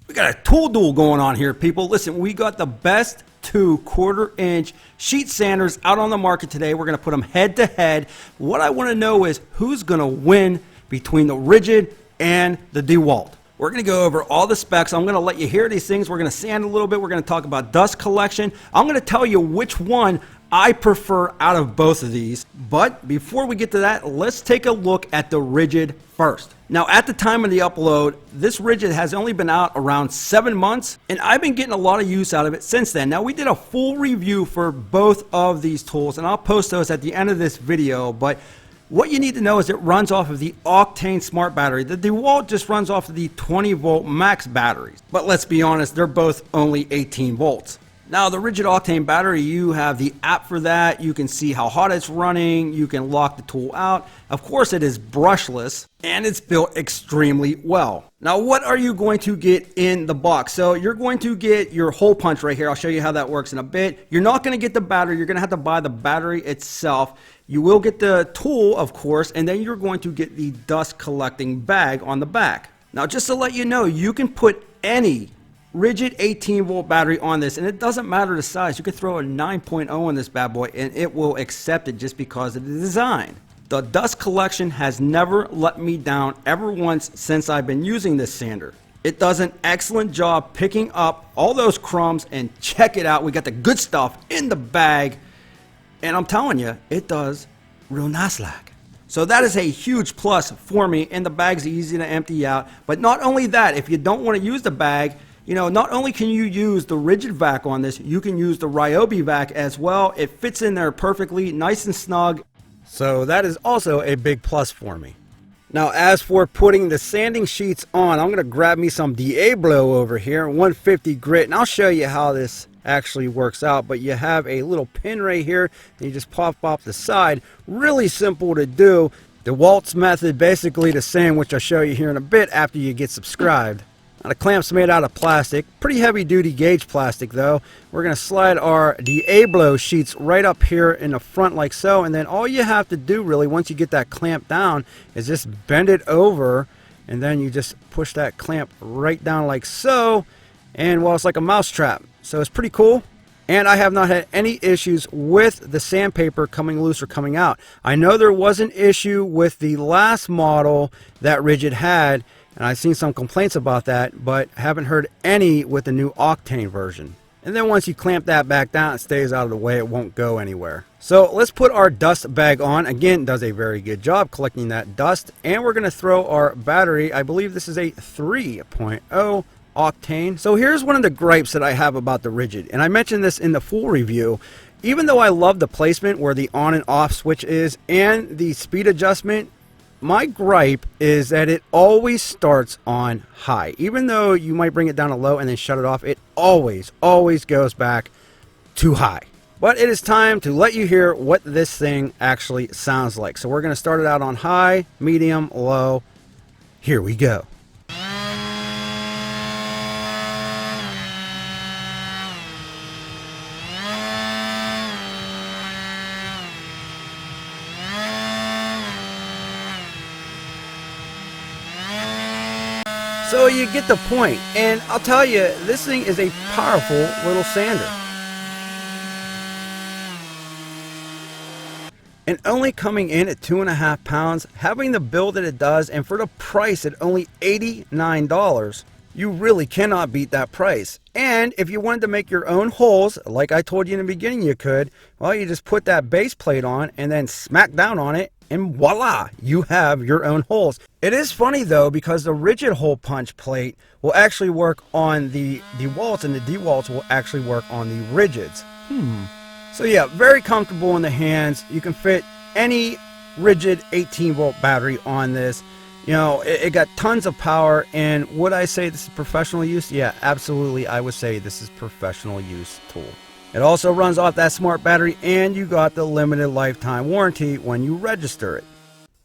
We got a tool duel going on here, people. Listen, we got the best 2 1/4-inch sheet sanders out on the market today. We're going to put them head to head. What I want to know is who's going to win between the Ridgid and the Dewalt. We're going to go over all the specs. I'm going to let you hear these things. We're going to sand a little bit. We're going to talk about dust collection. I'm going to tell you which one I prefer out of both of these. But before we get to that, let's take a look at the Ridgid first. Now, at the time of the upload, this Ridgid has only been out around 7 months, and I've been getting a lot of use out of it since then. Now, we did a full review for both of these tools, and I'll post those at the end of this video, but what you need to know is it runs off of the Octane Smart Battery. The Dewalt just runs off of the 20-volt max batteries, but let's be honest, they're both only 18 volts. Now, the Ridgid Octane battery, you have the app for that. You can see how hot it's running. You can lock the tool out. Of course, it is brushless, and it's built extremely well. Now, what are you going to get in the box? So you're going to get your hole punch right here. I'll show you how that works in a bit. You're not going to get the battery. You're going to have to buy the battery itself. You will get the tool, of course, and then you're going to get the dust collecting bag on the back. Now, just to let you know, you can put any Ridgid 18 volt battery on this, and it doesn't matter the size. You can throw a 9.0 in this bad boy and it will accept it just because of the design. The dust collection has never let me down ever once since I've been using this sander. It does an excellent job picking up all those crumbs, and check it out, we got the good stuff in the bag, and I'm telling you, it does real nice like. So that is a huge plus for me, and the bag's easy to empty out. But not only that, if you don't want to use the bag, you know, not only can you use the Ridgid vac on this, you can use the Ryobi vac as well. It fits in there perfectly, nice and snug. So that is also a big plus for me. Now, as for putting the sanding sheets on, I'm going to grab me some Dewalt over here, 150 grit, and I'll show you how this actually works out. But you have a little pin right here, and you just pop off the side. Really simple to do. Dewalt's method, basically the same, which I'll show you here in a bit after you get subscribed. Now, the clamp's made out of plastic, pretty heavy duty gauge plastic though. We're going to slide our Dewalt sheets right up here in the front like so, and then all you have to do really once you get that clamp down is just bend it over, and then you just push that clamp right down like so, and well, it's like a mouse trap. So it's pretty cool. And I have not had any issues with the sandpaper coming loose or coming out. I know there was an issue with the last model that Ridgid had, and I've seen some complaints about that, but haven't heard any with the new Octane version. And then once you clamp that back down, it stays out of the way, it won't go anywhere. So let's put our dust bag on. Again, does a very good job collecting that dust. And we're going to throw our battery. I believe this is a 3.0 Octane. So here's one of the gripes that I have about the Ridgid, and I mentioned this in the full review. Even though I love the placement where the on and off switch is and the speed adjustment, my gripe is that it always starts on high. Even though you might bring it down to low and then shut it off, it always goes back to high. But it is time to let you hear what this thing actually sounds like. So we're going to start it out on high, medium, low. Here we go. So you get the point, and I'll tell you, this thing is a powerful little sander. And only coming in at 2.5 pounds, having the build that it does, and for the price at only $89, you really cannot beat that price. And if you wanted to make your own holes, like I told you in the beginning you could, well, you just put that base plate on and then smack down on it, and voila, you have your own holes. It is funny though, because the Ridgid hole punch plate will actually work on the Dewalts, and the Dewalts will actually work on the Ridgids. So yeah, very comfortable in the hands. You can fit any Ridgid 18 volt battery on this. You know, it got tons of power, and would I say this is professional use? Yeah, absolutely, I would say this is professional use tool. It also runs off that smart battery, and you got the limited lifetime warranty when you register it.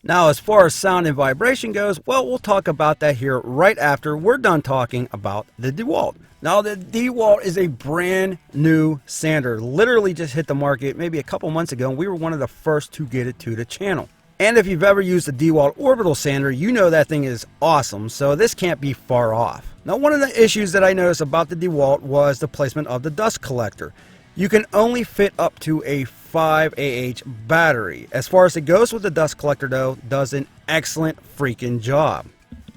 Now, as far as sound and vibration goes, well, we'll talk about that here right after we're done talking about the Dewalt. Now, the Dewalt is a brand new sander. Literally just hit the market maybe a couple months ago, and we were one of the first to get it to the channel. And if you've ever used a Dewalt orbital sander, you know that thing is awesome, so this can't be far off. Now, one of the issues that I noticed about the Dewalt was the placement of the dust collector. You can only fit up to a 5Ah battery. As far as it goes with the dust collector though, does an excellent freaking job.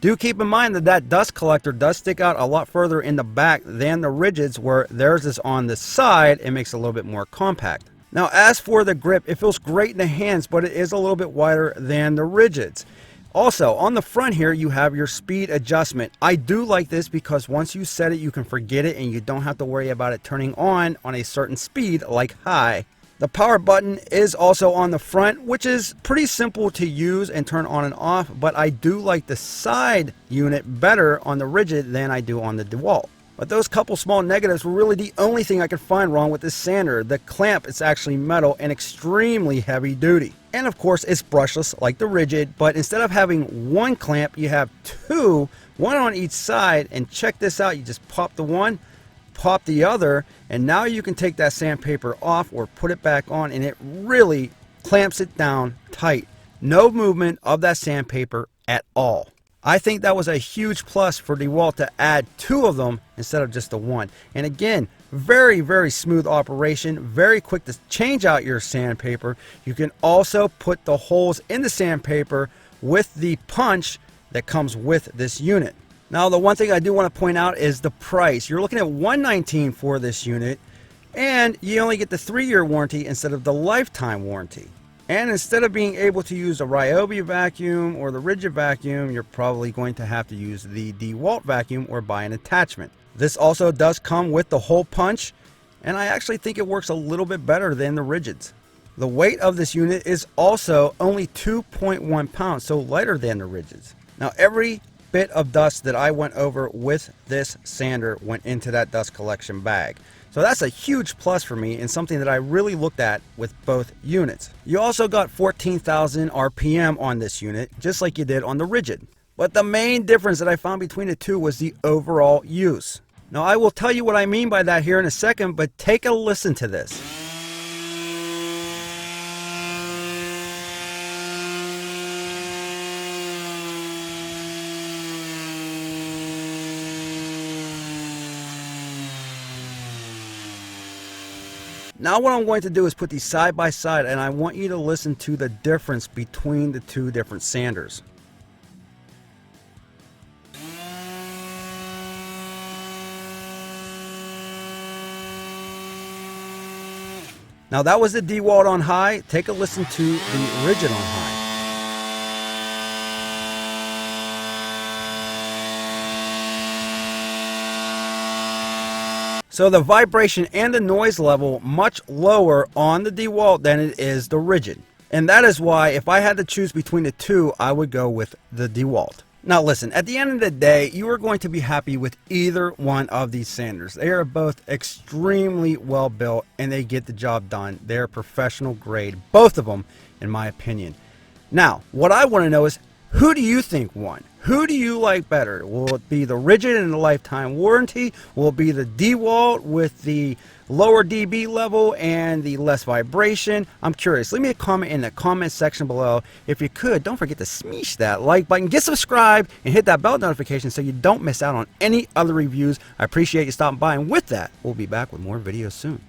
Do keep in mind that that dust collector does stick out a lot further in the back than the Ridgids, where theirs is on the side and makes it a little bit more compact. Now, as for the grip, it feels great in the hands, but it is a little bit wider than the Ridgids. Also, on the front here, you have your speed adjustment. I do like this because once you set it, you can forget it and you don't have to worry about it turning on a certain speed like high. The power button is also on the front, which is pretty simple to use and turn on and off, but I do like the side unit better on the Ridgid than I do on the Dewalt. But those couple small negatives were really the only thing I could find wrong with this sander. The clamp is actually metal and extremely heavy duty. And of course it's brushless like the Ridgid, but instead of having one clamp, you have two, one on each side, and check this out, you just pop the one, pop the other, and now you can take that sandpaper off or put it back on, and it really clamps it down tight. No movement of that sandpaper at all. I think that was a huge plus for Dewalt to add two of them instead of just the one. And again, very, very smooth operation, very quick to change out your sandpaper. You can also put the holes in the sandpaper with the punch that comes with this unit. Now, the one thing I do want to point out is the price. You're looking at $119 for this unit, and you only get the 3-year warranty instead of the lifetime warranty. And instead of being able to use a Ryobi vacuum or the Ridgid vacuum, you're probably going to have to use the Dewalt vacuum or buy an attachment. This also does come with the hole punch, and I actually think it works a little bit better than the Ridgids. The weight of this unit is also only 2.1 pounds, so lighter than the Ridgids. Now, every bit of dust that I went over with this sander went into that dust collection bag. So that's a huge plus for me and something that I really looked at with both units. You also got 14,000 RPM on this unit, just like you did on the Ridgid. But the main difference that I found between the two was the overall use. Now, I will tell you what I mean by that here in a second, but take a listen to this. Now what I'm going to do is put these side by side, and I want you to listen to the difference between the two different sanders. Now that was the Dewalt on high. Take a listen to the Ridgid on high. So the vibration and the noise level much lower on the Dewalt than it is the Ridgid. And that is why if I had to choose between the two, I would go with the Dewalt. Now listen, at the end of the day, you are going to be happy with either one of these sanders. They are both extremely well built and they get the job done. They're professional grade, both of them, in my opinion. Now, what I want to know is, who do you think won? Who do you like better? Will it be the Ridgid and the lifetime warranty? Will it be the Dewalt with the lower dB level and the less vibration? I'm curious. Leave me a comment in the comment section below. If you could, don't forget to smash that like button, get subscribed, and hit that bell notification so you don't miss out on any other reviews. I appreciate you stopping by, and with that, we'll be back with more videos soon.